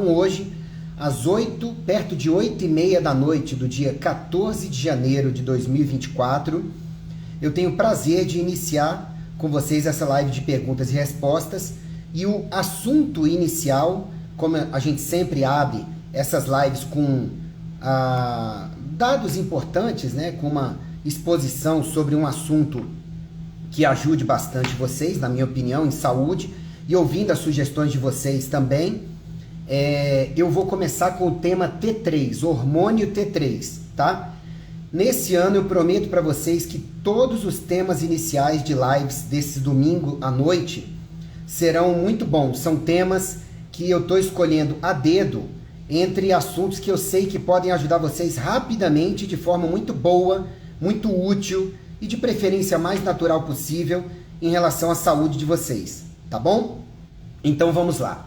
Hoje, perto de 8h30 da noite do dia 14 de janeiro de 2024, eu tenho o prazer de iniciar com vocês essa live de perguntas e respostas. E o assunto inicial, como a gente sempre abre essas lives com dados importantes, né, com uma exposição sobre um assunto que ajude bastante vocês, na minha opinião, em saúde, e ouvindo as sugestões de vocês também, eu vou começar com o tema T3, hormônio T3, tá? Nesse ano eu prometo para vocês que todos os temas iniciais de lives desse domingo à noite serão muito bons. São temas que eu estou escolhendo a dedo entre assuntos que eu sei que podem ajudar vocês rapidamente, de forma muito boa, muito útil e de preferência mais natural possível em relação à saúde de vocês, tá bom? Então vamos lá.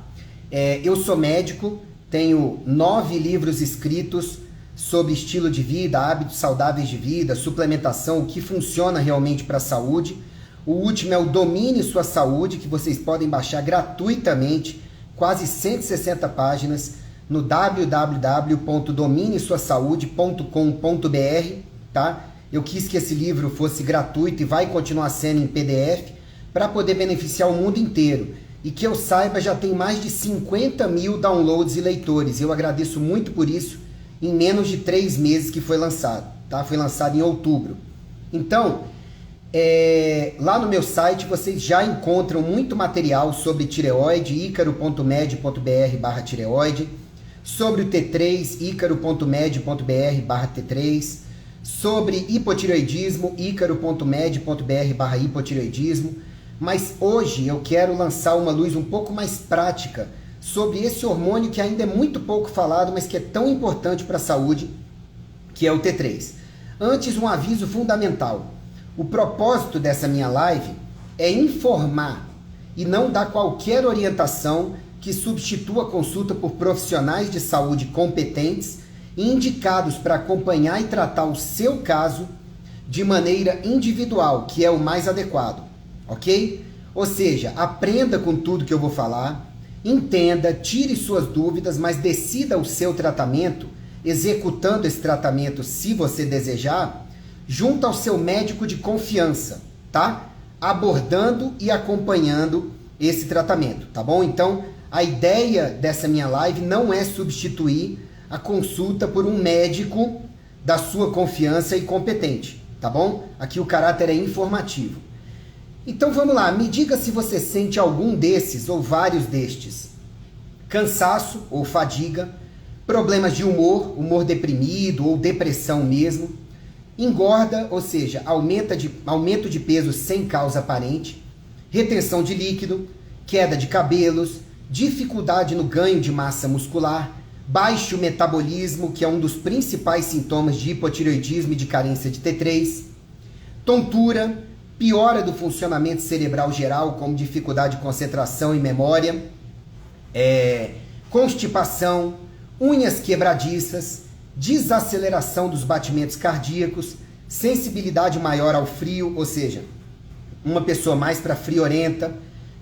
Eu sou médico, tenho 9 livros escritos sobre estilo de vida, hábitos saudáveis de vida, suplementação, o que funciona realmente para a saúde. O último é o Domine Sua Saúde, que vocês podem baixar gratuitamente, quase 160 páginas, no www.dominesuasaude.com.br, tá? Eu quis que esse livro fosse gratuito e vai continuar sendo em PDF para poder beneficiar o mundo inteiro. E que eu saiba, já tem mais de 50 mil downloads e leitores. Eu agradeço muito por isso, em menos de 3 meses que foi lançado, tá? Foi lançado em outubro. Então, lá no meu site vocês já encontram muito material sobre tireoide, icaro.med.br/tireoide, sobre o T3, icaro.med.br/T3, sobre hipotireoidismo, icaro.med.br/hipotireoidismo. Mas hoje eu quero lançar uma luz um pouco mais prática sobre esse hormônio que ainda é muito pouco falado, mas que é tão importante para a saúde, que é o T3. Antes, um aviso fundamental. O propósito dessa minha live é informar e não dar qualquer orientação que substitua a consulta por profissionais de saúde competentes e indicados para acompanhar e tratar o seu caso de maneira individual, que é o mais adequado. Ok? Ou seja, aprenda com tudo que eu vou falar, entenda, tire suas dúvidas, mas decida o seu tratamento, executando esse tratamento, se você desejar, junto ao seu médico de confiança, tá? Abordando e acompanhando esse tratamento, tá bom? Então, a ideia dessa minha live não é substituir a consulta por um médico da sua confiança e competente, tá bom? Aqui o caráter é informativo. Então vamos lá, me diga se você sente algum desses ou vários destes. Cansaço ou fadiga, problemas de humor deprimido ou depressão mesmo, engorda, ou seja, aumento de peso sem causa aparente, retenção de líquido, queda de cabelos, dificuldade no ganho de massa muscular, baixo metabolismo, que é um dos principais sintomas de hipotireoidismo e de carência de T3, tontura, piora do funcionamento cerebral geral, como dificuldade de concentração e memória, constipação, unhas quebradiças, desaceleração dos batimentos cardíacos, sensibilidade maior ao frio, ou seja, uma pessoa mais para friorenta,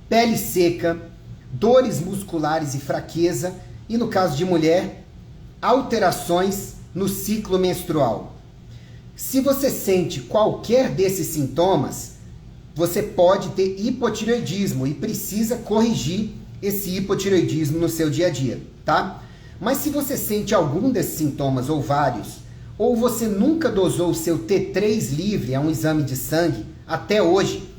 pele seca, dores musculares e fraqueza, e no caso de mulher, alterações no ciclo menstrual. Se você sente qualquer desses sintomas, você pode ter hipotireoidismo e precisa corrigir esse hipotireoidismo no seu dia a dia, tá? Mas se você sente algum desses sintomas ou vários, ou você nunca dosou o seu T3 livre, é um exame de sangue, até hoje,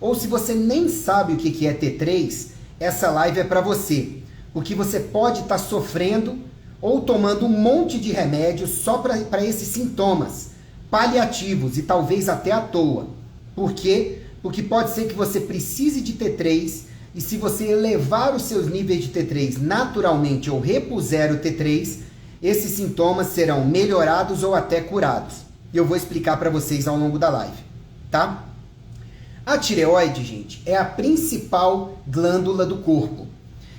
ou se você nem sabe o que é T3, essa live é para você, porque você pode estar sofrendo ou tomando um monte de remédio só para esses sintomas paliativos e talvez até à toa. Por quê? Porque pode ser que você precise de T3 e se você elevar os seus níveis de T3 naturalmente ou repuser o T3, esses sintomas serão melhorados ou até curados. E eu vou explicar para vocês ao longo da live, tá? A tireoide, gente, é a principal glândula do corpo.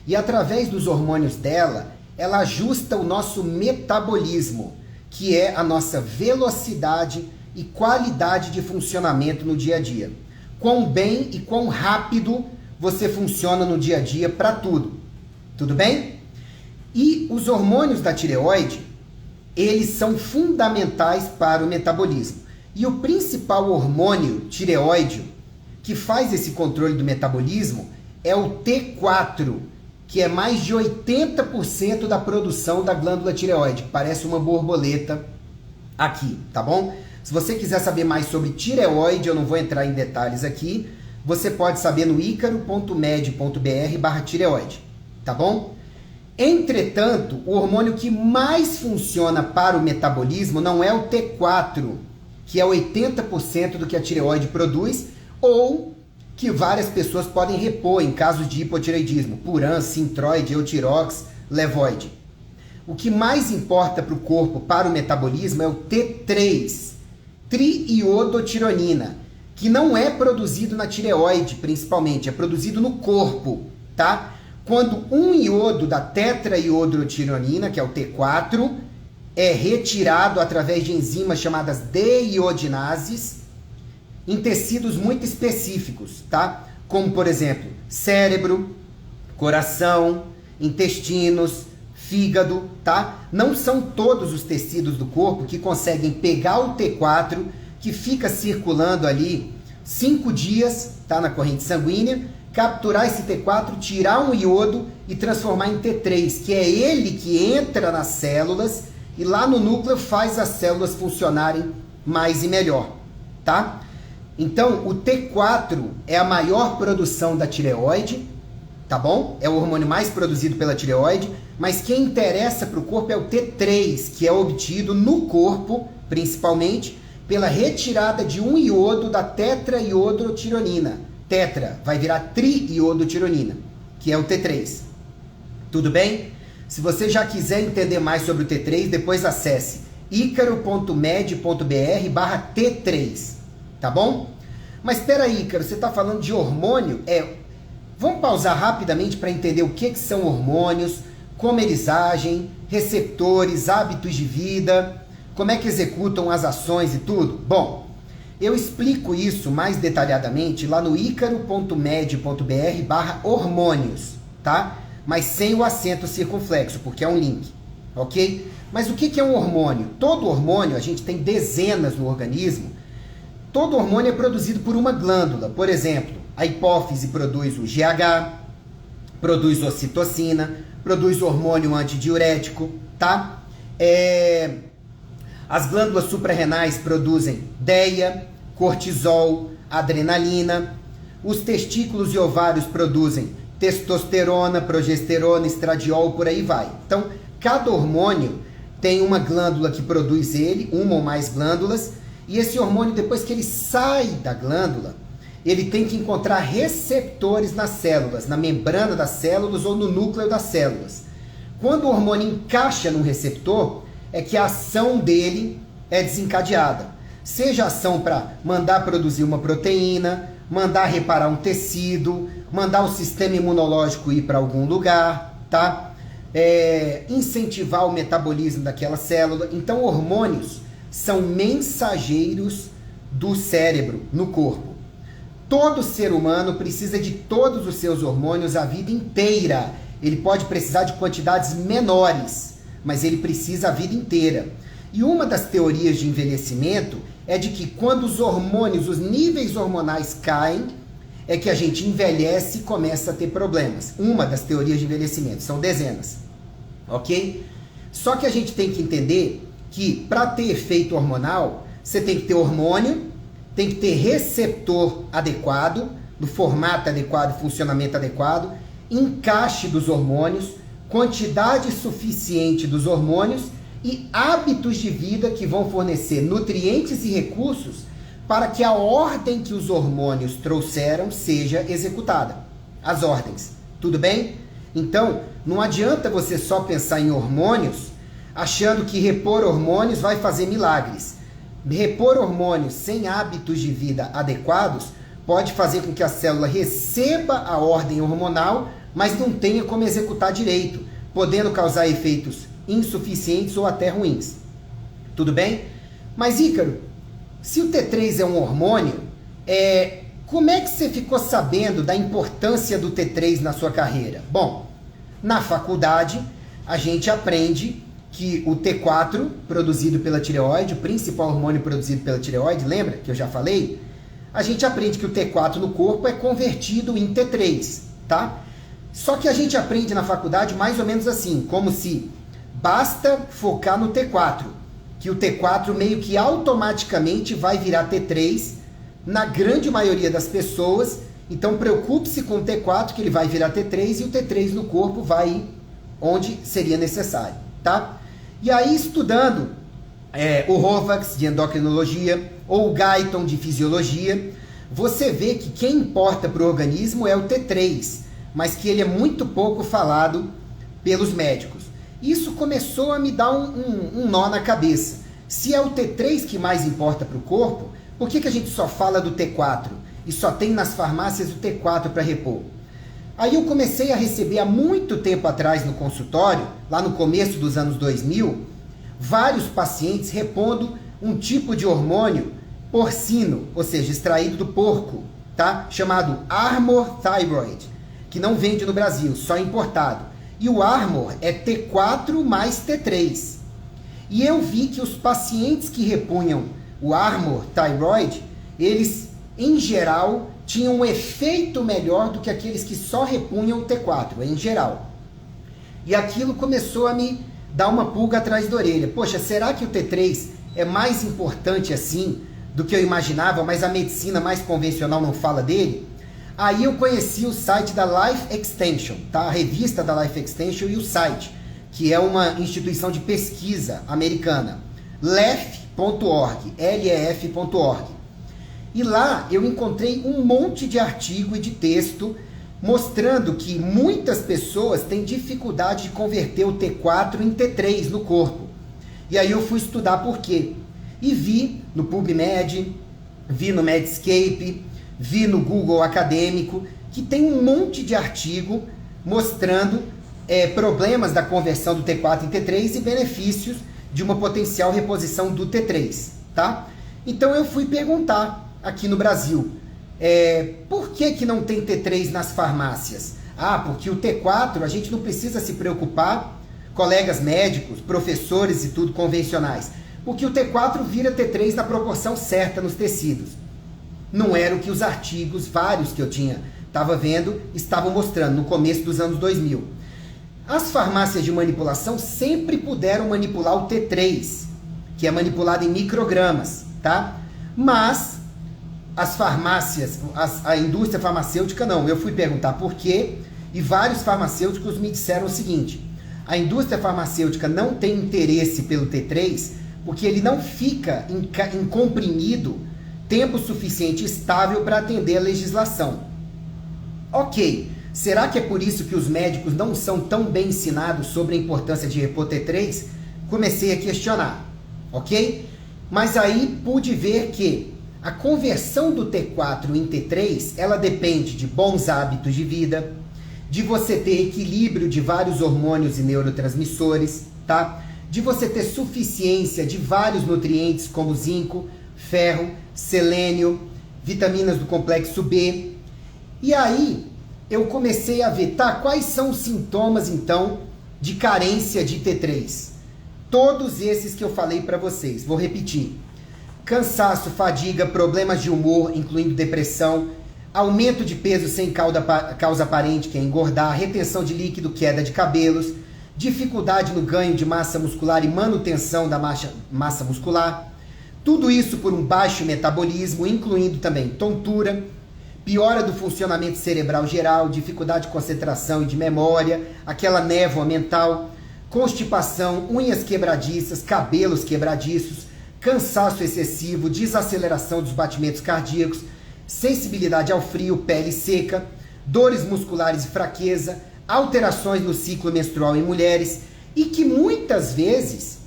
E através dos hormônios dela, ela ajusta o nosso metabolismo, que é a nossa velocidade e qualidade de funcionamento no dia a dia. Quão bem e quão rápido você funciona no dia a dia para tudo. Tudo bem? E os hormônios da tireoide, eles são fundamentais para o metabolismo. E o principal hormônio tireoide que faz esse controle do metabolismo é o T4, que é mais de 80% da produção da glândula tireoide. Parece uma borboleta aqui, tá bom? Se você quiser saber mais sobre tireoide, eu não vou entrar em detalhes aqui, você pode saber no icaro.med.br/tireoide, tá bom? Entretanto, o hormônio que mais funciona para o metabolismo não é o T4, que é 80% do que a tireoide produz, ou que várias pessoas podem repor em casos de hipotireoidismo, Puran, Synthroid, Eutirox, Levoide. O que mais importa para o corpo, para o metabolismo, é o T3, triiodotironina, que não é produzido na tireoide, principalmente, é produzido no corpo, tá? Quando um iodo da tetraiodrotironina, que é o T4, é retirado através de enzimas chamadas deiodinases em tecidos muito específicos, tá? Como, por exemplo, cérebro, coração, intestinos, fígado, tá? Não são todos os tecidos do corpo que conseguem pegar o T4, que fica circulando ali 5 dias, tá? Na corrente sanguínea, capturar esse T4, tirar um iodo e transformar em T3, que é ele que entra nas células e lá no núcleo faz as células funcionarem mais e melhor, tá? Então, o T4 é a maior produção da tireoide, tá bom? É o hormônio mais produzido pela tireoide, mas quem interessa para o corpo é o T3, que é obtido no corpo, principalmente, pela retirada de um iodo da tetraiodrotironina. Tetra vai virar triiodotironina, que é o T3. Tudo bem? Se você já quiser entender mais sobre o T3, depois acesse icaro.med.br/T3, tá bom? Mas espera aí, Ícaro, você está falando de hormônio? Vamos pausar rapidamente para entender o que são hormônios, como eles agem, receptores, hábitos de vida, como é que executam as ações e tudo? Bom, eu explico isso mais detalhadamente lá no icaro.med.br/hormônios, tá? Mas sem o acento circunflexo, porque é um link, ok? Mas o que é um hormônio? Todo hormônio, a gente tem dezenas no organismo, todo hormônio é produzido por uma glândula. Por exemplo, a hipófise produz o GH, produz ocitocina, produz hormônio antidiurético, tá? As glândulas suprarrenais produzem DEA, cortisol, adrenalina. Os testículos e ovários produzem testosterona, progesterona, estradiol, por aí vai. Então, cada hormônio tem uma glândula que produz ele, uma ou mais glândulas, e esse hormônio, depois que ele sai da glândula, ele tem que encontrar receptores nas células, na membrana das células ou no núcleo das células. Quando o hormônio encaixa num receptor, é que a ação dele é desencadeada. Seja ação para mandar produzir uma proteína, mandar reparar um tecido, mandar o sistema imunológico ir para algum lugar, tá? Incentivar o metabolismo daquela célula. Então, hormônios são mensageiros do cérebro no corpo. Todo ser humano precisa de todos os seus hormônios a vida inteira. Ele pode precisar de quantidades menores, mas ele precisa a vida inteira. E uma das teorias de envelhecimento é de que quando os hormônios, os níveis hormonais caem, é que a gente envelhece e começa a ter problemas. Uma das teorias de envelhecimento, são dezenas, ok? Só que a gente tem que entender que para ter efeito hormonal, você tem que ter hormônio, tem que ter receptor adequado, do formato adequado, funcionamento adequado, encaixe dos hormônios, quantidade suficiente dos hormônios e hábitos de vida que vão fornecer nutrientes e recursos para que a ordem que os hormônios trouxeram seja executada. As ordens, tudo bem? Então, não adianta você só pensar em hormônios achando que repor hormônios vai fazer milagres. Repor hormônios sem hábitos de vida adequados pode fazer com que a célula receba a ordem hormonal, mas não tenha como executar direito, podendo causar efeitos insuficientes ou até ruins. Tudo bem? Mas, Ícaro, se o T3 é um hormônio, como é que você ficou sabendo da importância do T3 na sua carreira? Bom, na faculdade, a gente aprende que o T4, produzido pela tireoide, o principal hormônio produzido pela tireoide, lembra que eu já falei? A gente aprende que o T4 no corpo é convertido em T3, tá? Só que a gente aprende na faculdade mais ou menos assim, como se basta focar no T4, que o T4 meio que automaticamente vai virar T3 na grande maioria das pessoas. Então preocupe-se com o T4, que ele vai virar T3 e o T3 no corpo vai ir onde seria necessário, tá? E aí estudando o Rovax de endocrinologia ou o Guyton de fisiologia, você vê que quem importa para o organismo é o T3, mas que ele é muito pouco falado pelos médicos. Isso começou a me dar um nó na cabeça. Se é o T3 que mais importa para o corpo, por que a gente só fala do T4 e só tem nas farmácias o T4 para repor? Aí eu comecei a receber há muito tempo atrás no consultório, lá no começo dos anos 2000, vários pacientes repondo um tipo de hormônio porcino, ou seja, extraído do porco, tá? Chamado Armour Thyroid, que não vende no Brasil, só importado. E o Armour é T4 mais T3. E eu vi que os pacientes que repunham o Armour Thyroid, eles, em geral, tinham um efeito melhor do que aqueles que só repunham o T4, em geral. E aquilo começou a me dar uma pulga atrás da orelha. Poxa, será que o T3 é mais importante assim do que eu imaginava, mas a medicina mais convencional não fala dele? Aí eu conheci o site da Life Extension, tá? A revista da Life Extension e o site, que é uma instituição de pesquisa americana, lef.org, lef.org. E lá eu encontrei um monte de artigo e de texto mostrando que muitas pessoas têm dificuldade de converter o T4 em T3 no corpo. E aí eu fui estudar por quê. E vi no PubMed, vi no Medscape, vi no Google Acadêmico, que tem um monte de artigo mostrando problemas da conversão do T4 em T3 e benefícios de uma potencial reposição do T3, tá? Então eu fui perguntar aqui no Brasil, por que não tem T3 nas farmácias? Ah, porque o T4 a gente não precisa se preocupar, colegas médicos, professores e tudo convencionais, porque o T4 vira T3 na proporção certa nos tecidos. Não era o que os artigos, vários que eu estava vendo, estavam mostrando no começo dos anos 2000. As farmácias de manipulação sempre puderam manipular o T3, que é manipulado em microgramas, tá? Mas as farmácias, a indústria farmacêutica não. Eu fui perguntar por quê e vários farmacêuticos me disseram o seguinte: a indústria farmacêutica não tem interesse pelo T3 porque ele não fica em comprimido tempo suficiente estável para atender a legislação. Ok, será que é por isso que os médicos não são tão bem ensinados sobre a importância de repor T3? Comecei a questionar, ok? Mas aí pude ver que a conversão do T4 em T3, ela depende de bons hábitos de vida, de você ter equilíbrio de vários hormônios e neurotransmissores, tá? De você ter suficiência de vários nutrientes como zinco, ferro, selênio, vitaminas do complexo B. E aí eu comecei a ver, tá, quais são os sintomas então de carência de T3? Todos esses que eu falei para vocês, vou repetir: cansaço, fadiga, problemas de humor, incluindo depressão, aumento de peso sem causa aparente, que é engordar, retenção de líquido, queda de cabelos, dificuldade no ganho de massa muscular e manutenção da massa muscular. Tudo isso por um baixo metabolismo, incluindo também tontura, piora do funcionamento cerebral geral, dificuldade de concentração e de memória, aquela névoa mental, constipação, unhas quebradiças, cabelos quebradiços, cansaço excessivo, desaceleração dos batimentos cardíacos, sensibilidade ao frio, pele seca, dores musculares e fraqueza, alterações no ciclo menstrual em mulheres, e que muitas vezes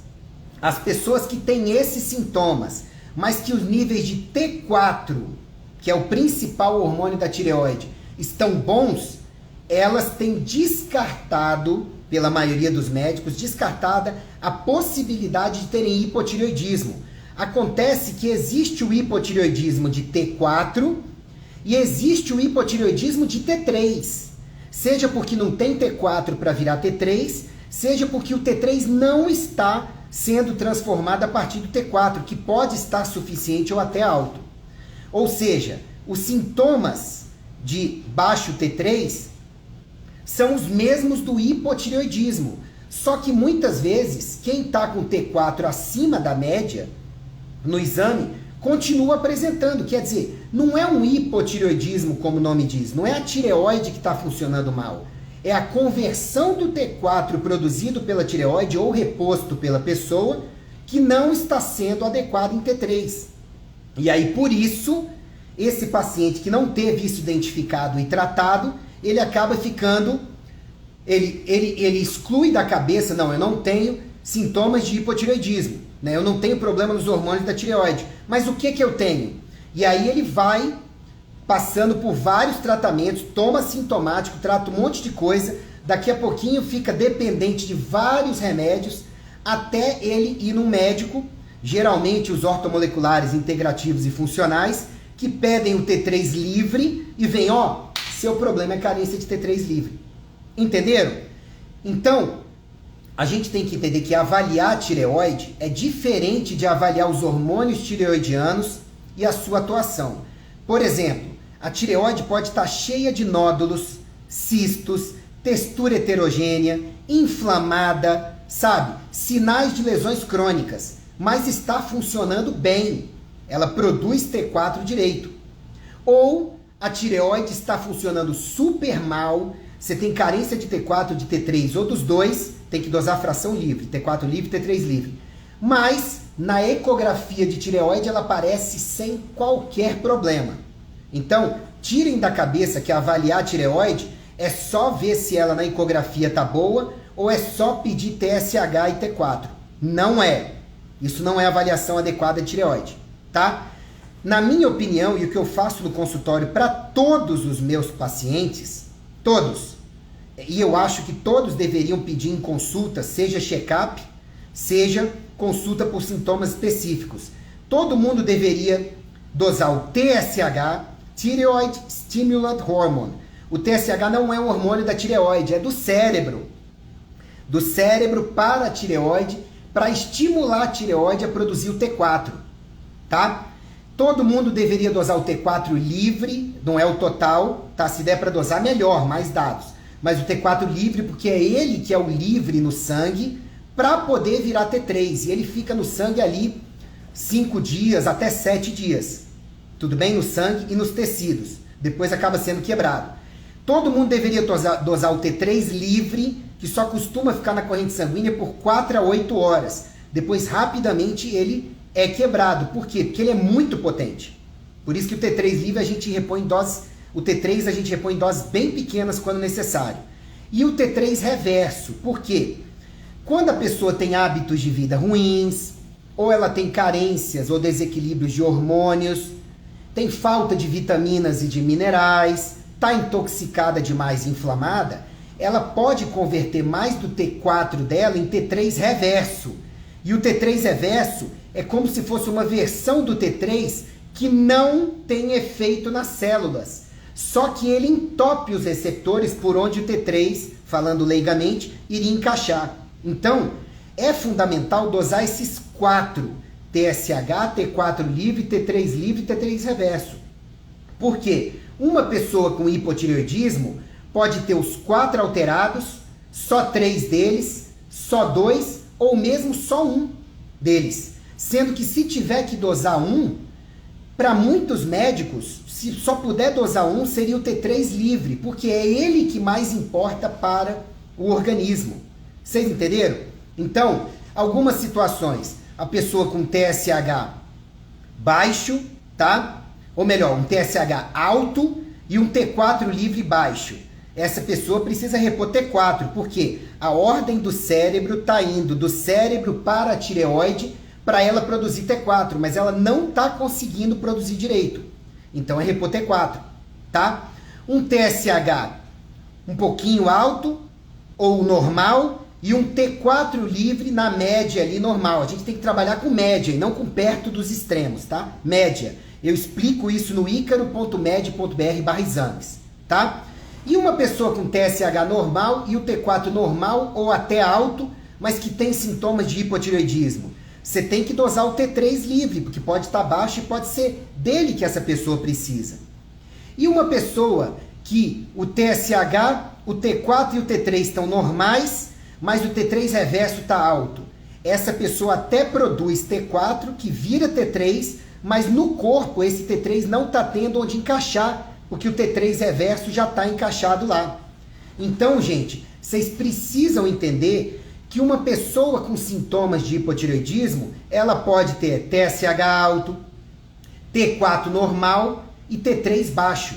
as pessoas que têm esses sintomas, mas que os níveis de T4, que é o principal hormônio da tireoide, estão bons, elas têm descartado, pela maioria dos médicos, descartada a possibilidade de terem hipotireoidismo. Acontece que existe o hipotireoidismo de T4 e existe o hipotireoidismo de T3. Seja porque não tem T4 para virar T3, seja porque o T3 não está sendo transformado a partir do T4, que pode estar suficiente ou até alto. Ou seja, os sintomas de baixo T3 são os mesmos do hipotireoidismo, só que muitas vezes quem está com T4 acima da média no exame continua apresentando, quer dizer, não é um hipotireoidismo como o nome diz, não é a tireoide que está funcionando mal, é a conversão do T4 produzido pela tireoide ou reposto pela pessoa que não está sendo adequado em T3. E aí, por isso, esse paciente que não teve isso identificado e tratado, ele acaba ficando, ele exclui da cabeça, não, eu não tenho sintomas de hipotireoidismo, né? Eu não tenho problema nos hormônios da tireoide, mas o que eu tenho? E aí ele vai passando por vários tratamentos, toma sintomático, trata um monte de coisa, daqui a pouquinho fica dependente de vários remédios, até ele ir no médico, geralmente os ortomoleculares integrativos e funcionais, que pedem o T3 livre e vem, ó, seu problema é carência de T3 livre. Entenderam? Então, a gente tem que entender que avaliar a tireoide é diferente de avaliar os hormônios tireoidianos e a sua atuação. Por exemplo, a tireoide pode estar cheia de nódulos, cistos, textura heterogênea, inflamada, sabe? Sinais de lesões crônicas, mas está funcionando bem. Ela produz T4 direito. Ou a tireoide está funcionando super mal, você tem carência de T4, de T3 ou dos dois, tem que dosar fração livre, T4 livre, T3 livre. Mas na ecografia de tireoide ela aparece sem qualquer problema. Então, tirem da cabeça que avaliar a tireoide é só ver se ela na ecografia tá boa ou é só pedir TSH e T4. Não é. Isso não é avaliação adequada de tireoide, tá? Na minha opinião, e o que eu faço no consultório para todos os meus pacientes, todos, e eu acho que todos deveriam pedir em consulta, seja check-up, seja consulta por sintomas específicos. Todo mundo deveria dosar o TSH, Thyroid Stimulant Hormone. O TSH não é um hormônio da tireoide, é do cérebro. Do cérebro para a tireoide, para estimular a tireoide a produzir o T4, tá? Todo mundo deveria dosar o T4 livre, não é o total, tá? Se der para dosar, melhor, mais dados. Mas o T4 livre, porque é ele que é o livre no sangue, para poder virar T3. E ele fica no sangue ali 5 dias até 7 dias. Tudo bem? No sangue e nos tecidos. Depois acaba sendo quebrado. Todo mundo deveria dosar o T3 livre, que só costuma ficar na corrente sanguínea por 4 a 8 horas. Depois, rapidamente, ele é quebrado. Por quê? Porque ele é muito potente. Por isso que o T3 livre a gente repõe em doses, o T3 a gente repõe em doses bem pequenas quando necessário. E o T3 reverso. Por quê? Quando a pessoa tem hábitos de vida ruins, ou ela tem carências ou desequilíbrios de hormônios, tem falta de vitaminas e de minerais, está intoxicada demais e inflamada, ela pode converter mais do T4 dela em T3 reverso. E o T3 reverso é como se fosse uma versão do T3 que não tem efeito nas células. Só que ele entope os receptores por onde o T3, falando leigamente, iria encaixar. Então, é fundamental dosar esses 4, TSH, T4 livre, T3 livre e T3 reverso. Por quê? Uma pessoa com hipotireoidismo pode ter os 4 alterados, só 3 deles, só 2 ou mesmo só um deles. Sendo que se tiver que dosar um, para muitos médicos, se só puder dosar um, seria o T3 livre, porque é ele que mais importa para o organismo. Vocês entenderam? Então, algumas situações, a pessoa com TSH baixo, tá? Ou melhor, um TSH alto e um T4 livre baixo. Essa pessoa precisa repor T4, porque a ordem do cérebro está indo do cérebro para a tireoide para ela produzir T4, mas ela não está conseguindo produzir direito. Então é repor T4, tá? Um TSH um pouquinho alto ou normal e um T4 livre na média ali normal. A gente tem que trabalhar com média e não com perto dos extremos, tá? Média. Eu explico isso no icaro.med.br/exames, tá? E uma pessoa com TSH normal e o T4 normal ou até alto, mas que tem sintomas de hipotireoidismo? Você tem que dosar o T3 livre, porque pode estar baixo e pode ser dele que essa pessoa precisa. E uma pessoa que o TSH, o T4 e o T3 estão normais, mas o T3 reverso está alto. Essa pessoa até produz T4, que vira T3, mas no corpo esse T3 não está tendo onde encaixar, porque o T3 reverso já está encaixado lá. Então, gente, vocês precisam entender que uma pessoa com sintomas de hipotireoidismo, ela pode ter TSH alto, T4 normal e T3 baixo.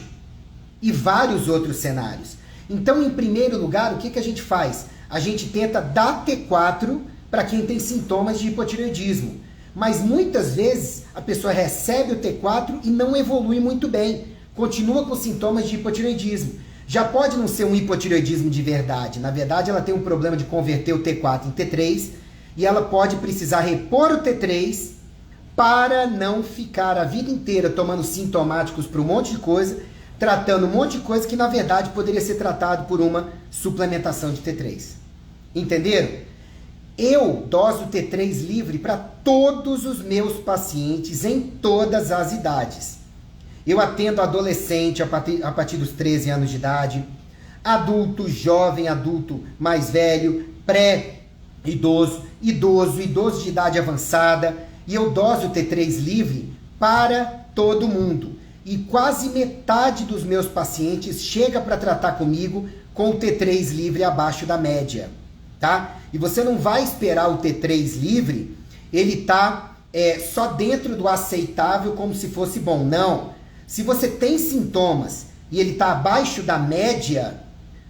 E vários outros cenários. Então, em primeiro lugar, o que a gente faz? A gente tenta dar T4 para quem tem sintomas de hipotireoidismo. Mas muitas vezes a pessoa recebe o T4 e não evolui muito bem. Continua com sintomas de hipotireoidismo. Já pode não ser um hipotireoidismo de verdade. Na verdade, ela tem um problema de converter o T4 em T3 e ela pode precisar repor o T3 para não ficar a vida inteira tomando sintomáticos para um monte de coisa, tratando um monte de coisa que na verdade poderia ser tratado por uma suplementação de T3. Entenderam? Eu doso T3 livre para todos os meus pacientes em todas as idades. Eu atendo adolescente a partir dos 13 anos de idade, adulto, jovem, adulto mais velho, pré-idoso, idoso de idade avançada, e eu doso T3 livre para todo mundo. E quase metade dos meus pacientes chega para tratar comigo com o T3 livre abaixo da média, tá? E você não vai esperar o T3 livre, ele tá só dentro do aceitável como se fosse bom. Não. Se você tem sintomas e ele está abaixo da média,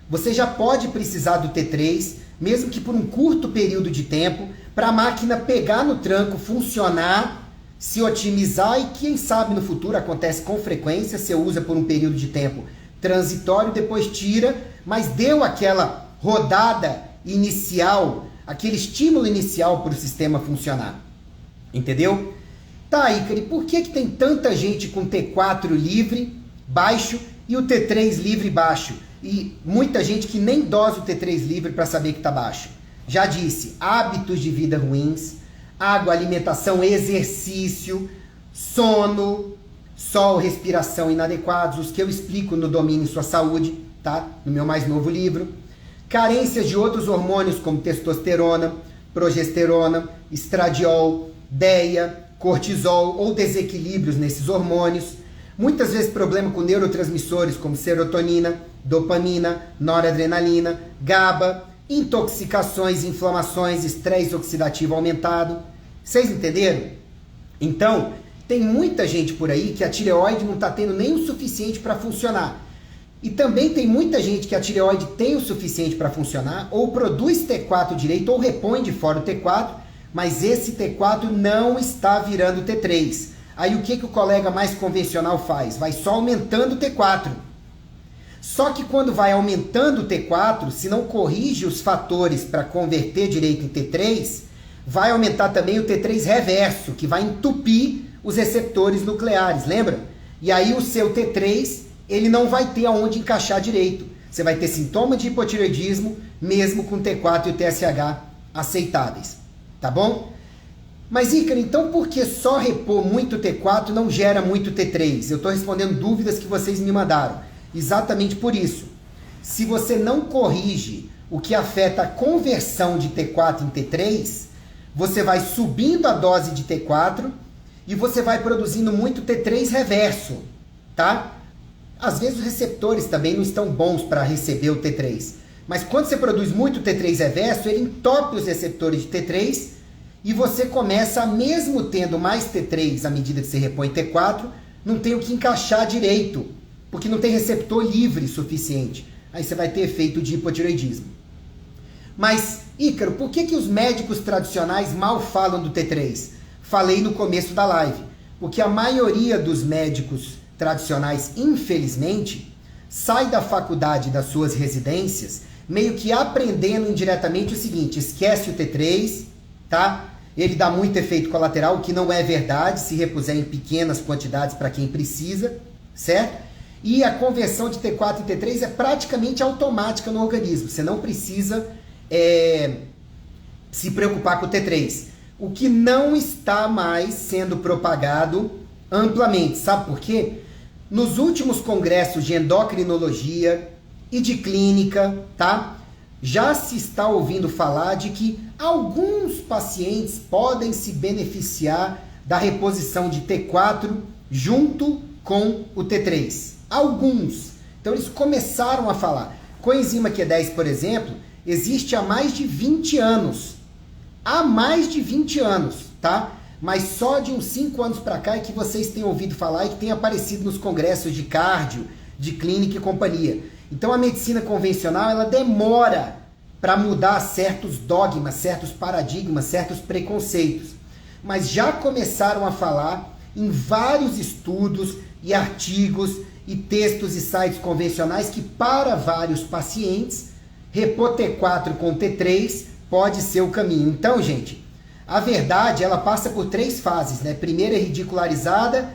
você já pode precisar do T3, mesmo que por um curto período de tempo, para a máquina pegar no tranco, funcionar, se otimizar e quem sabe no futuro, acontece com frequência, você usa por um período de tempo transitório, depois tira, mas deu aquela rodada inicial, aquele estímulo inicial para o sistema funcionar. Entendeu? Tá, Ícaro, por que tem tanta gente com T4 livre, baixo, e o T3 livre, baixo? E muita gente que nem dosa o T3 livre para saber que está baixo. Já disse, hábitos de vida ruins, água, alimentação, exercício, sono, sol, respiração inadequados, os que eu explico no Domínio Sua Saúde, tá? No meu mais novo livro. Carências de outros hormônios como testosterona, progesterona, estradiol, DEA, cortisol ou desequilíbrios nesses hormônios, muitas vezes problema com neurotransmissores como serotonina, dopamina, noradrenalina, GABA, intoxicações, inflamações, estresse oxidativo aumentado. Vocês entenderam? Então, tem muita gente por aí que a tireoide não está tendo nem o suficiente para funcionar. E também tem muita gente que a tireoide tem o suficiente para funcionar, ou produz T4 direito, ou repõe de fora o T4, mas esse T4 não está virando T3. Aí o que o colega mais convencional faz? Vai só aumentando o T4. Só que quando vai aumentando o T4, se não corrige os fatores para converter direito em T3, vai aumentar também o T3 reverso, que vai entupir os receptores nucleares, lembra? E aí o seu T3, ele não vai ter aonde encaixar direito. Você vai ter sintoma de hipotireoidismo, mesmo com o T4 e o TSH aceitáveis. Tá bom? Mas, Ícaro, então por que só repor muito T4 não gera muito T3? Eu estou respondendo dúvidas que vocês me mandaram. Exatamente por isso. Se você não corrige o que afeta a conversão de T4 em T3, você vai subindo a dose de T4 e você vai produzindo muito T3 reverso, tá? Às vezes os receptores também não estão bons para receber o T3. Mas quando você produz muito T3 reverso, ele entope os receptores de T3 e você começa, mesmo tendo mais T3 à medida que você repõe T4, não tem o que encaixar direito, porque não tem receptor livre suficiente. Aí você vai ter efeito de hipotireoidismo. Mas, Ícaro, por que os médicos tradicionais mal falam do T3? Falei no começo da live. Porque a maioria dos médicos tradicionais, infelizmente, sai da faculdade, das suas residências, meio que aprendendo indiretamente o seguinte: esquece o T3, tá? Ele dá muito efeito colateral, o que não é verdade se repuser em pequenas quantidades para quem precisa, certo? e a conversão de T4 em T3 é praticamente automática no organismo. Você não precisa se preocupar com o T3. O que não está mais sendo propagado amplamente. Sabe por quê? Nos últimos congressos de endocrinologia e de clínica, tá? Já se está ouvindo falar de que alguns pacientes podem se beneficiar da reposição de T4 junto com o T3. Alguns. Então eles começaram a falar. Coenzima Q10, por exemplo, existe há mais de 20 anos. Há mais de 20 anos, tá? Mas só de uns 5 anos para cá é que vocês têm ouvido falar e que tem aparecido nos congressos de cardio, de clínica e companhia. Então a medicina convencional, ela demora para mudar certos dogmas, certos paradigmas, certos preconceitos. Mas já começaram a falar em vários estudos e artigos e textos e sites convencionais que para vários pacientes, repor T4 com T3 pode ser o caminho. Então, gente, a verdade, ela passa por 3 fases, né? Primeiro é ridicularizada,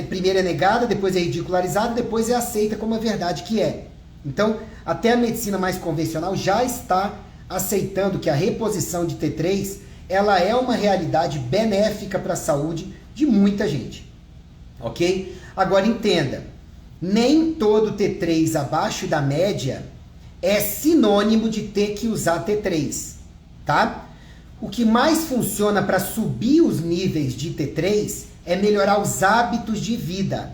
primeiro é negada, depois é ridicularizada, depois é aceita como a verdade que é. Então, até a medicina mais convencional já está aceitando que a reposição de T3, ela é uma realidade benéfica para a saúde de muita gente. Ok? Agora entenda, nem todo T3 abaixo da média é sinônimo de ter que usar T3, tá? O que mais funciona para subir os níveis de T3 é melhorar os hábitos de vida.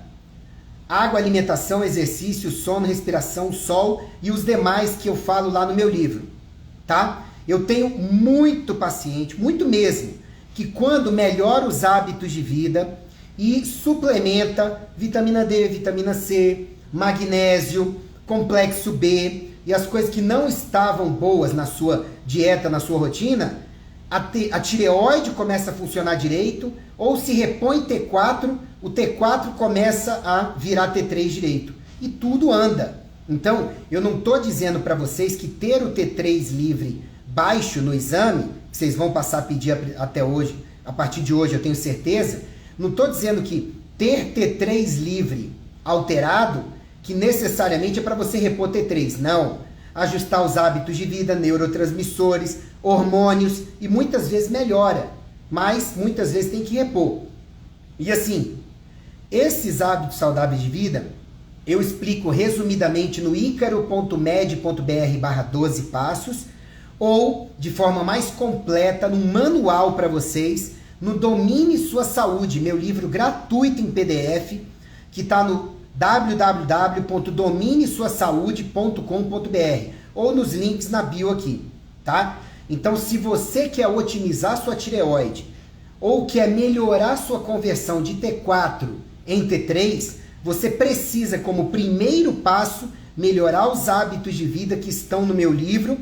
Água, alimentação, exercício, sono, respiração, sol e os demais que eu falo lá no meu livro, tá? Eu tenho muito paciente, muito mesmo, que quando melhora os hábitos de vida e suplementa vitamina D, vitamina C, magnésio, complexo B e as coisas que não estavam boas na sua dieta, na sua rotina, a tireoide começa a funcionar direito, ou se repõe T4, o T4 começa a virar T3 direito. E tudo anda. Então, eu não estou dizendo para vocês que ter o T3 livre baixo no exame, que vocês vão passar a pedir até hoje, a partir de hoje eu tenho certeza, não estou dizendo que ter T3 livre alterado, que necessariamente é para você repor T3. Não. Ajustar os hábitos de vida, neurotransmissores, hormônios e muitas vezes melhora, mas muitas vezes tem que repor. E assim, esses hábitos saudáveis de vida eu explico resumidamente no icaro.med.br/12 passos ou de forma mais completa num manual para vocês no Domine Sua Saúde, meu livro gratuito em PDF que está no www.dominesuasaude.com.br ou nos links na bio aqui, tá? Então, se você quer otimizar sua tireoide ou quer melhorar sua conversão de T4 em T3, você precisa, como primeiro passo, melhorar os hábitos de vida que estão no meu livro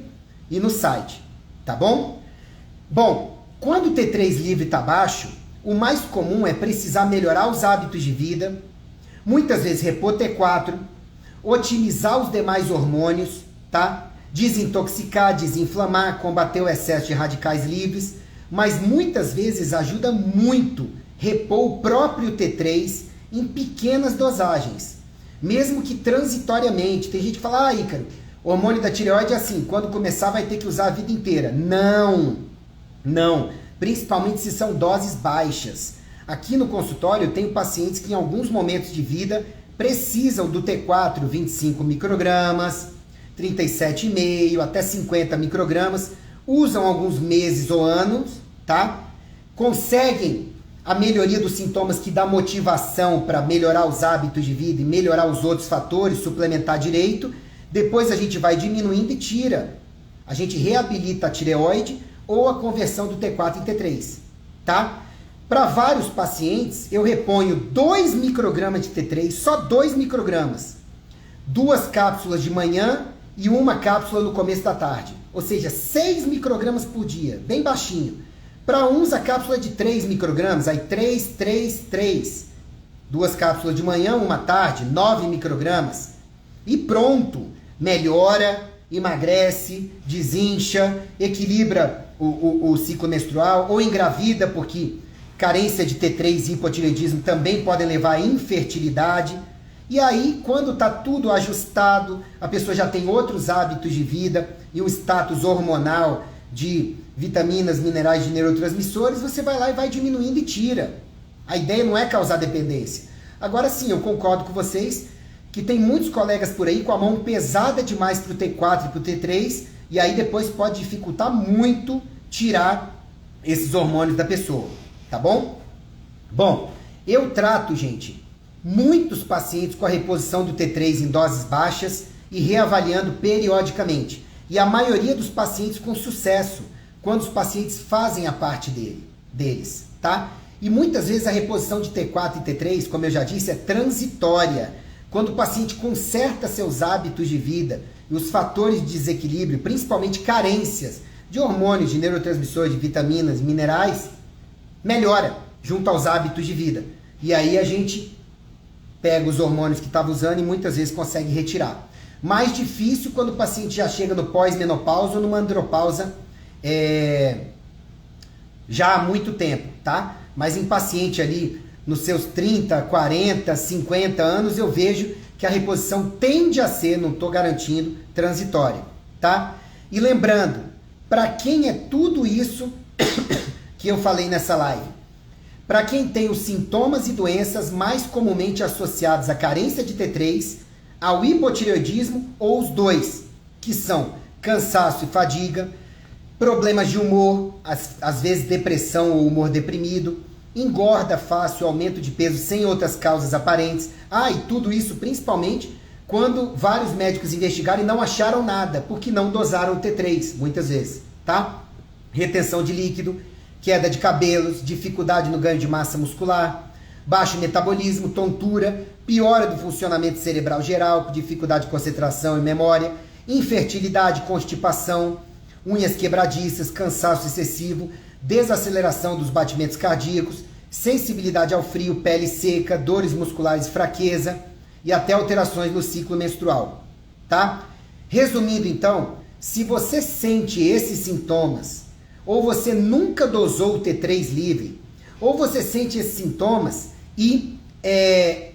e no site, tá bom? Bom, quando o T3 livre está baixo, o mais comum é precisar melhorar os hábitos de vida, muitas vezes repor T4, otimizar os demais hormônios, tá? Desintoxicar, desinflamar, combater o excesso de radicais livres, mas muitas vezes ajuda muito repor o próprio T3 em pequenas dosagens, mesmo que transitoriamente. Tem gente que fala, Ícaro, o hormônio da tireoide é assim, quando começar vai ter que usar a vida inteira. Não, principalmente se são doses baixas. Aqui no consultório eu tenho pacientes que em alguns momentos de vida precisam do T4 25 microgramas, 37,5 até 50 microgramas, usam alguns meses ou anos, tá? Conseguem a melhoria dos sintomas que dá motivação para melhorar os hábitos de vida e melhorar os outros fatores, suplementar direito, depois a gente vai diminuindo e tira. A gente reabilita a tireoide ou a conversão do T4 em T3, tá? Para vários pacientes, eu reponho 2 microgramas de T3, só 2 microgramas. 2 cápsulas de manhã e 1 cápsula no começo da tarde. Ou seja, 6 microgramas por dia, bem baixinho. Para uns, a cápsula é de 3 microgramas, aí 3. 2 cápsulas de manhã, 1 à tarde, 9 microgramas. E pronto, melhora, emagrece, desincha, equilibra o ciclo menstrual ou engravida, porque carência de T3 e hipotireoidismo também podem levar à infertilidade. E aí, quando está tudo ajustado, a pessoa já tem outros hábitos de vida e um status hormonal de vitaminas, minerais, de neurotransmissores, você vai lá e vai diminuindo e tira. A ideia não é causar dependência. Agora sim, eu concordo com vocês que tem muitos colegas por aí com a mão pesada demais para o T4 e para o T3, e aí depois pode dificultar muito tirar esses hormônios da pessoa, tá bom? Bom, eu trato, gente, muitos pacientes com a reposição do T3 em doses baixas e reavaliando periodicamente. E a maioria dos pacientes com sucesso, quando os pacientes fazem a parte deles, tá? E muitas vezes a reposição de T4 e T3, como eu já disse, é transitória. Quando o paciente conserta seus hábitos de vida e os fatores de desequilíbrio, principalmente carências de hormônios, de neurotransmissores, de vitaminas, minerais, melhora junto aos hábitos de vida. E aí a gente pega os hormônios que estava usando e muitas vezes consegue retirar. Mais difícil quando o paciente já chega no pós-menopausa ou numa andropausa já há muito tempo, tá? Mas em paciente ali nos seus 30, 40, 50 anos, eu vejo que a reposição tende a ser, não estou garantindo, transitória, tá? E lembrando, para quem é tudo isso que eu falei nessa live? Para quem tem os sintomas e doenças mais comumente associados à carência de T3, ao hipotireoidismo ou os dois, que são cansaço e fadiga, problemas de humor, às vezes depressão ou humor deprimido, engorda fácil, aumento de peso sem outras causas aparentes. E tudo isso principalmente quando vários médicos investigaram e não acharam nada, porque não dosaram o T3, muitas vezes, tá? Retenção de líquido, queda de cabelos, dificuldade no ganho de massa muscular, baixo metabolismo, tontura, piora do funcionamento cerebral geral, dificuldade de concentração e memória, infertilidade, constipação, unhas quebradiças, cansaço excessivo, desaceleração dos batimentos cardíacos, sensibilidade ao frio, pele seca, dores musculares, fraqueza e até alterações no ciclo menstrual, tá? Resumindo então, se você sente esses sintomas, ou você nunca dosou o T3 livre, ou você sente esses sintomas e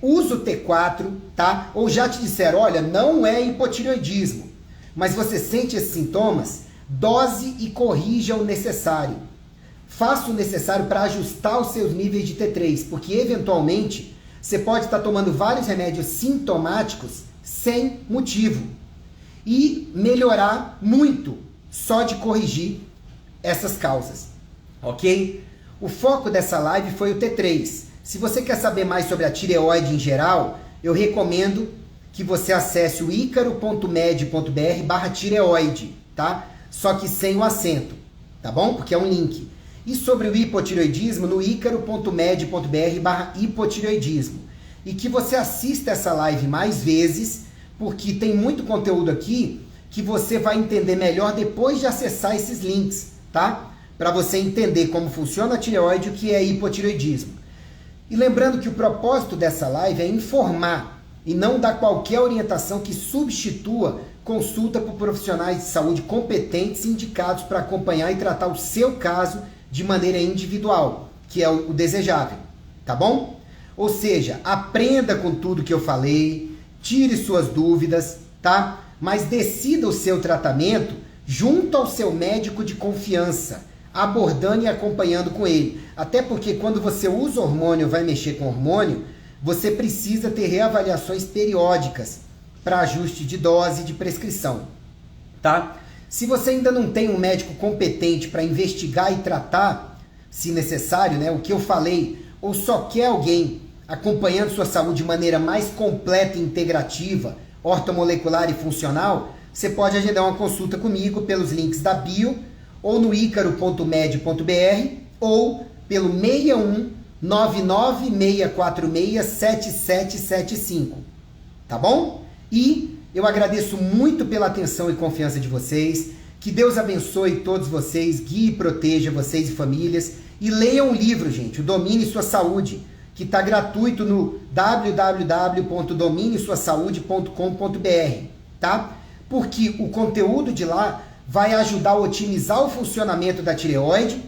usa o T4, tá? Ou já te disseram, olha, não é hipotireoidismo, mas você sente esses sintomas, dose e corrija o necessário. Faça o necessário para ajustar os seus níveis de T3, porque eventualmente você pode estar tomando vários remédios sintomáticos sem motivo e melhorar muito só de corrigir essas causas, ok? O foco dessa live foi o T3. Se você quer saber mais sobre a tireoide em geral, eu recomendo que você acesse o icaro.med.br/tireoide, tá? Só que sem o acento, tá bom? Porque é um link. E sobre o hipotireoidismo, no icaro.med.br/hipotireoidismo. E que você assista essa live mais vezes, porque tem muito conteúdo aqui que você vai entender melhor depois de acessar esses links, tá? Para você entender como funciona a tireoide e o que é hipotireoidismo. E lembrando que o propósito dessa live é informar e não dar qualquer orientação que substitua consulta por profissionais de saúde competentes e indicados para acompanhar e tratar o seu caso de maneira individual, que é o desejável, tá bom? Ou seja, aprenda com tudo que eu falei, tire suas dúvidas, tá? Mas decida o seu tratamento junto ao seu médico de confiança, abordando e acompanhando com ele. Até porque quando você usa hormônio, vai mexer com hormônio, você precisa ter reavaliações periódicas para ajuste de dose e de prescrição, tá? Se você ainda não tem um médico competente para investigar e tratar, se necessário, né, o que eu falei, ou só quer alguém acompanhando sua saúde de maneira mais completa e integrativa, ortomolecular e funcional, você pode agendar uma consulta comigo pelos links da bio, ou no icaro.med.br, ou pelo 61 99646 7775, tá bom? E eu agradeço muito pela atenção e confiança de vocês. Que Deus abençoe todos vocês, guie e proteja vocês e famílias. E leiam o livro, gente, o Domine Sua Saúde, que está gratuito no www.dominesuasaude.com.br, tá? Porque o conteúdo de lá vai ajudar a otimizar o funcionamento da tireoide,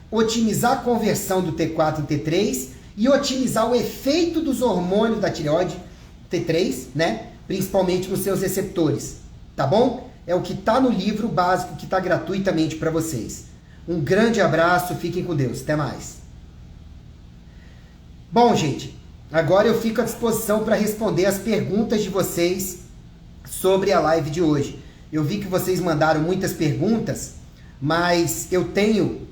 otimizar a conversão do T4 em T3 e otimizar o efeito dos hormônios da tireoide T3, né? Principalmente nos seus receptores, tá bom? É o que está no livro básico que está gratuitamente para vocês. Um grande abraço, fiquem com Deus, até mais. Bom, gente, agora eu fico à disposição para responder as perguntas de vocês sobre a live de hoje. Eu vi que vocês mandaram muitas perguntas, mas eu tenho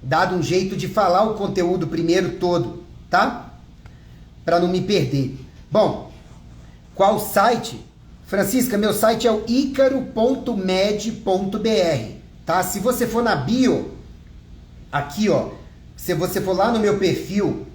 dado um jeito de falar o conteúdo primeiro todo, tá? Para não me perder. Bom, qual site? Francisca, meu site é o icaro.med.br, tá? Se você for na bio, aqui ó, se você for lá no meu perfil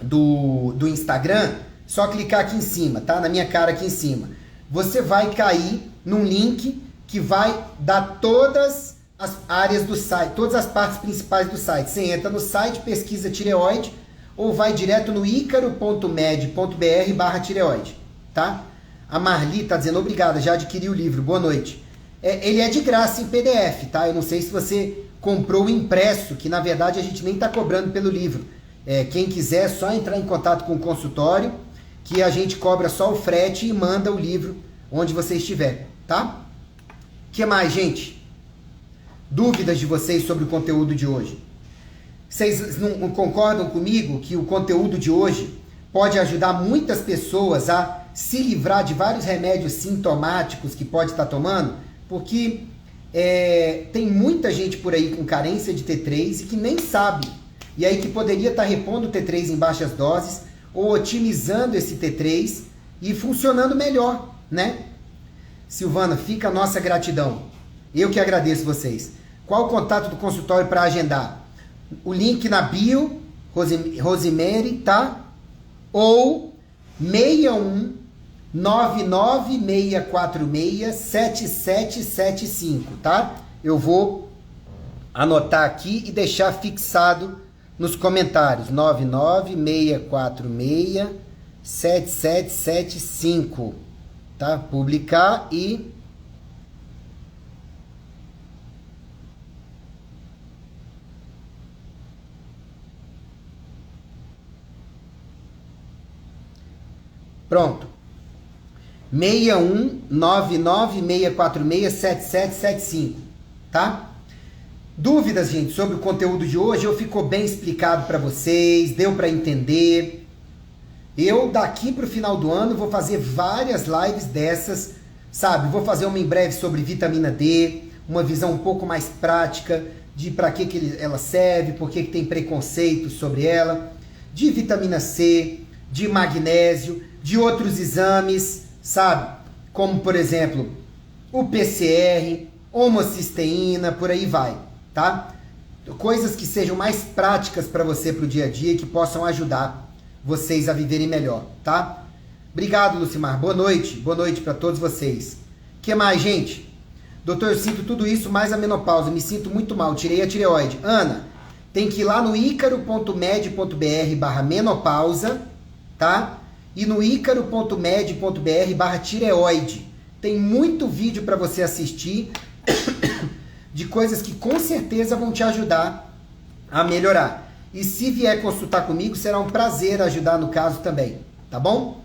do Instagram, só clicar aqui em cima, tá? Na minha cara aqui em cima. Você vai cair num link que vai dar todas as áreas do site, todas as partes principais do site. Você entra no site, pesquisa tireoide, ou vai direto no icaro.med.br/tireoide, tá? A Marli tá dizendo, obrigada, já adquiri o livro, boa noite. Ele é de graça em PDF, tá? Eu não sei se você comprou o impresso, que na verdade a gente nem tá cobrando pelo livro. Quem quiser é só entrar em contato com o consultório, que a gente cobra só o frete e manda o livro onde você estiver, tá? O que mais, gente? Dúvidas de vocês sobre o conteúdo de hoje? Vocês não concordam comigo que o conteúdo de hoje pode ajudar muitas pessoas a se livrar de vários remédios sintomáticos que pode estar tomando? Porque tem muita gente por aí com carência de T3 e que nem sabe. E aí que poderia estar repondo o T3 em baixas doses ou otimizando esse T3 e funcionando melhor, né? Silvana, fica a nossa gratidão. Eu que agradeço vocês. Qual o contato do consultório para agendar? O link na bio, Rosemary, tá? Ou 61 99646 7775, tá? Eu vou anotar aqui e deixar fixado nos comentários. 99646 7775, tá? Publicar e pronto. 61 99646 7775, tá? Dúvidas, gente, sobre o conteúdo de hoje? Eu ficou bem explicado para vocês, deu para entender. Eu daqui pro final do ano vou fazer várias lives dessas, sabe? Vou fazer uma em breve sobre vitamina D, uma visão um pouco mais prática de para que ela serve, por que tem preconceito sobre ela, de vitamina C, de magnésio, de outros exames, sabe? Como, por exemplo, o PCR, homocisteína, por aí vai, tá? Coisas que sejam mais práticas para você pro dia a dia e que possam ajudar vocês a viverem melhor, tá? Obrigado, Lucimar. Boa noite para todos vocês. Que mais, gente? Doutor, eu sinto tudo isso mais a menopausa, me sinto muito mal, tirei a tireoide. Ana, tem que ir lá no icaro.med.br/menopausa, tá? E no icaro.med.br/tireoide. Tem muito vídeo para você assistir de coisas que com certeza vão te ajudar a melhorar. E se vier consultar comigo, será um prazer ajudar no caso também, tá bom?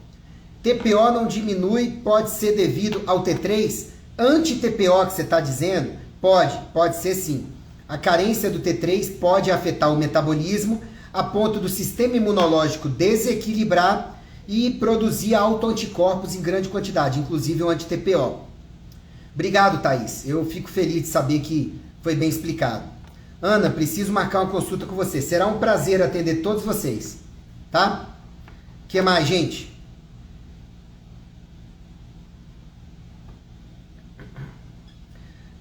TPO não diminui, pode ser devido ao T3? Anti-TPO que você está dizendo? Pode ser sim. A carência do T3 pode afetar o metabolismo a ponto do sistema imunológico desequilibrar e produzir autoanticorpos em grande quantidade, inclusive o anti-TPO. Obrigado, Thaís. Eu fico feliz de saber que foi bem explicado. Ana, preciso marcar uma consulta com você. Será um prazer atender todos vocês, tá? O que mais, gente?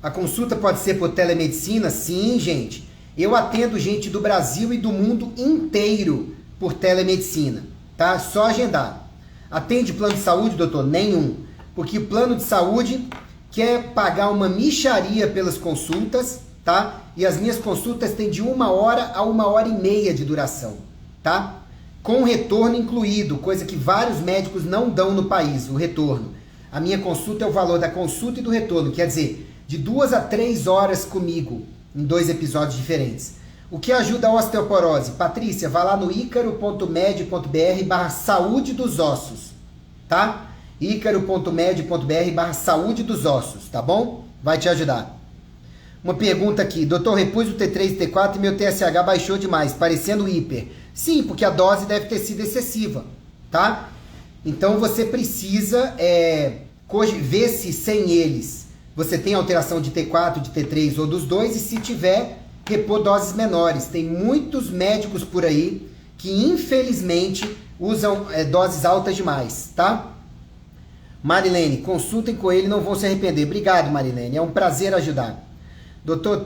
A consulta pode ser por telemedicina? Sim, gente. Eu atendo gente do Brasil e do mundo inteiro por telemedicina, tá? Só agendar. Atende plano de saúde, doutor? Nenhum. Porque o plano de saúde quer pagar uma mixaria pelas consultas, tá? E as minhas consultas têm de 1 hora a 1h30 de duração, tá? Com retorno incluído, coisa que vários médicos não dão no país, o retorno. A minha consulta é o valor da consulta e do retorno, quer dizer, de 2 a 3 horas comigo, em 2 episódios diferentes. O que ajuda a osteoporose? Patrícia, vá lá no icaro.med.br/saúde dos ossos, tá? icaro.med.br/saúde dos ossos, tá bom? Vai te ajudar. Uma pergunta aqui, doutor, repus o T3 e T4 e meu TSH baixou demais, parecendo hiper. Sim, porque a dose deve ter sido excessiva, tá? Então você precisa ver se sem eles você tem alteração de T4, de T3 ou dos dois, e se tiver, repor doses menores. Tem muitos médicos por aí que infelizmente usam doses altas demais, tá? Marilene, consultem com ele, não vão se arrepender. Obrigado, Marilene, é um prazer ajudar. Doutor,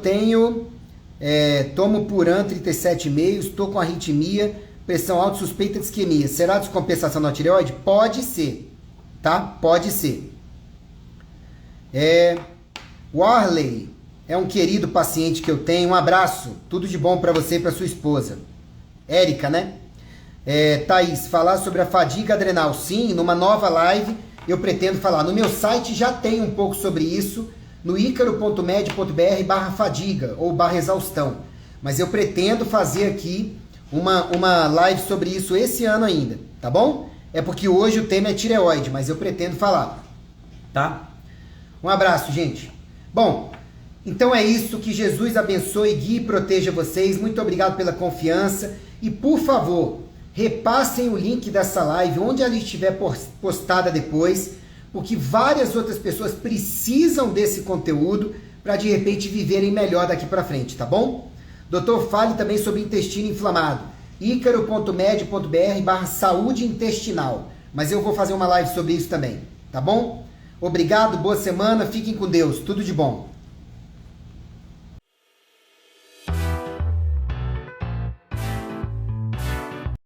tomo Puran 37,5, estou com arritmia, pressão alta, suspeita de isquemia. Será descompensação na tireoide? Pode ser, tá? Pode ser. Warley, é um querido paciente que eu tenho. Um abraço, tudo de bom para você e para sua esposa. Érica, né? Thaís, falar sobre a fadiga adrenal. Sim, numa nova live eu pretendo falar. No meu site já tem um pouco sobre isso, no icaro.med.br/fadiga ou /exaustão. Mas eu pretendo fazer aqui uma live sobre isso esse ano ainda, tá bom? É porque hoje o tema é tireoide, mas eu pretendo falar, tá? Um abraço, gente. Bom, então é isso, que Jesus abençoe, guie e proteja vocês. Muito obrigado pela confiança e, por favor, repassem o link dessa live onde ela estiver postada depois, porque várias outras pessoas precisam desse conteúdo para de repente viverem melhor daqui para frente, tá bom? Doutor, fale também sobre intestino inflamado. icaro.med.br/saúde intestinal. Mas eu vou fazer uma live sobre isso também, tá bom? Obrigado, boa semana, fiquem com Deus, tudo de bom.